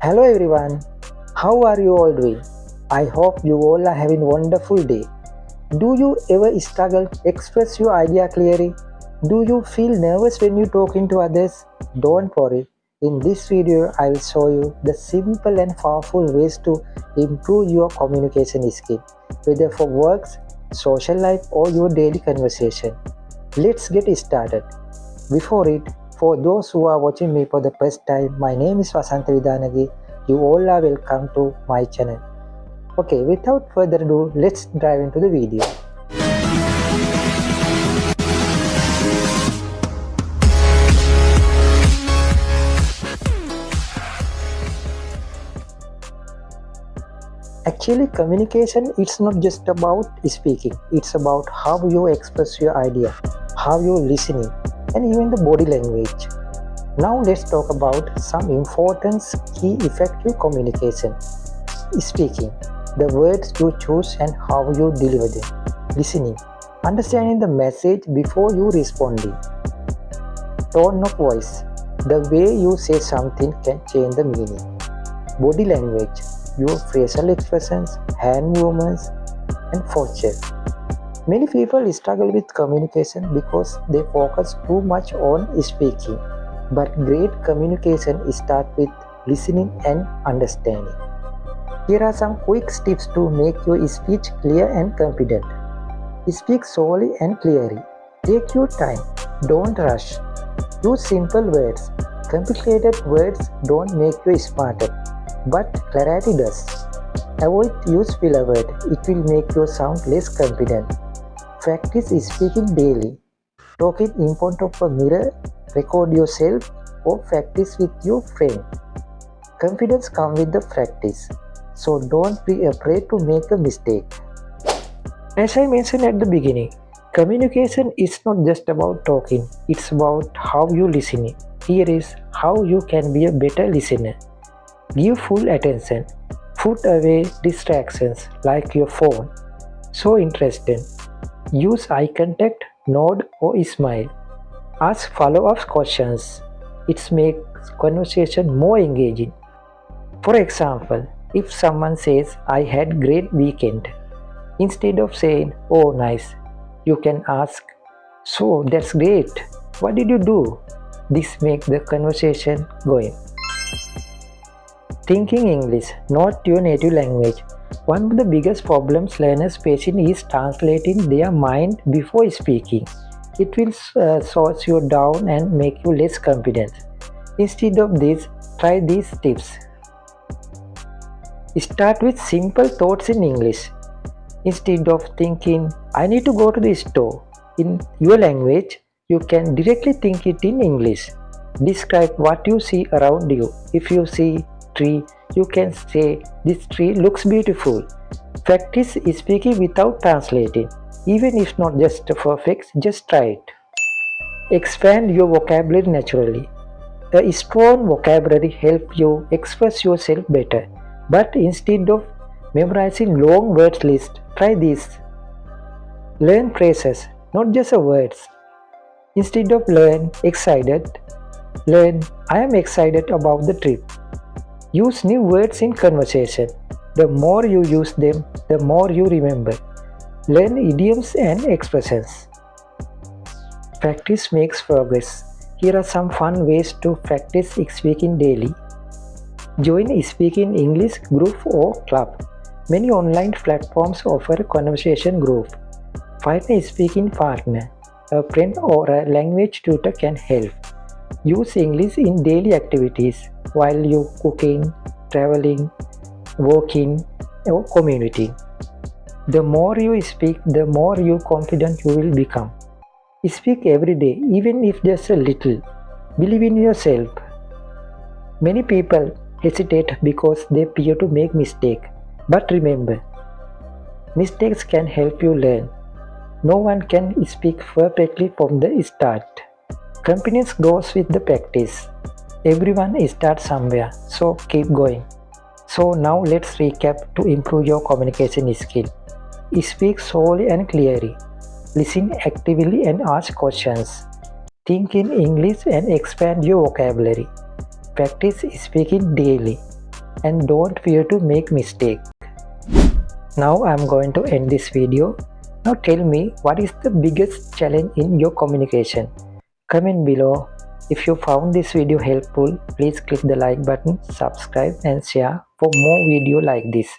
Hello everyone, how are you all doing? I hope you all are having a wonderful day. Do you ever struggle to express your idea clearly? Do you feel nervous when you talking to others? Don't worry. In this video, I will show you the simple and powerful ways to improve your communication skill, whether for works, social life, or your daily conversation. Let's get started. Before it, for those who are watching me for the first time, my name is Vasanta Vidanagi. You all are welcome to my channel. Okay, without further ado, let's dive into the video. Actually, communication it's not just about speaking. It's about how you express your idea, how you listening, and even the body language. Now let's talk about some important key effective communication. Speaking, the words you choose and how you deliver them. Listening, understanding the message before you responding. Tone of voice, the way you say something can change the meaning. Body language, your facial expressions, hand movements, and posture. Many people struggle with communication because they focus too much on speaking. But great communication starts with listening and understanding. Here are some quick tips to make your speech clear and confident. Speak slowly and clearly. Take your time. Don't rush. Use simple words. Complicated words don't make you smarter, but clarity does. Avoid use filler word. It will make you sound less confident. Practice speaking daily. Talk in front of a mirror, record yourself, or practice with your friend. Confidence comes with the practice, so don't be afraid to make a mistake. As I mentioned at the beginning, communication is not just about talking, it's about how you listen. Here is how you can be a better listener. Give full attention. Put away distractions like your phone. So interested. Use eye contact, nod or smile. Ask follow-up questions. It makes conversation more engaging. For example, if someone says, I had great weekend, instead of saying, oh nice, you can ask, so that's great. What did you do? This makes the conversation going. Thinking English, not your native language. One of the biggest problems learners facing is translating their mind before speaking. It will slow you down and make you less confident. Instead of this, try these tips. Start with simple thoughts in English. Instead of thinking, I need to go to the store in your language, you can directly think it in English. Describe what you see around you. If you see tree, you can say, this tree looks beautiful. Practice speaking without translating. Even if not just perfect, just try it. Expand your vocabulary naturally. A strong vocabulary helps you express yourself better. But instead of memorizing long word list, try this. Learn phrases, not just words. Instead of learn excited, learn I am excited about the trip. Use new words in conversation. The more you use them, the more you remember. Learn idioms and expressions. Practice makes progress. Here are some fun ways to practice speaking daily. Join a Speaking English group or club. Many online platforms offer a conversation group. Find a speaking partner. A friend or a language tutor can help. Use English in daily activities while you cooking, traveling, working, or commuting. The more you speak, the more confident you will become. Speak every day, even if just a little. Believe in yourself. Many people hesitate because they fear to make mistakes. But remember, mistakes can help you learn. No one can speak perfectly from the start. Confidence grows with the practice. Everyone starts somewhere, so keep going. So now let's recap to improve your communication skill. Speak slowly and clearly. Listen actively and ask questions. Think in English and expand your vocabulary. Practice speaking daily. and don't fear to make mistakes. Now I'm going to end this video. Now tell me, what is the biggest challenge in your communication? Comment below. If you found this video helpful, please click the like button, subscribe and share for more video like this.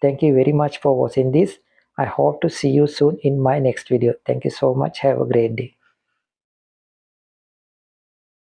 Thank you very much for watching this. I hope to see you soon in my next video. Thank you so much. Have a great day.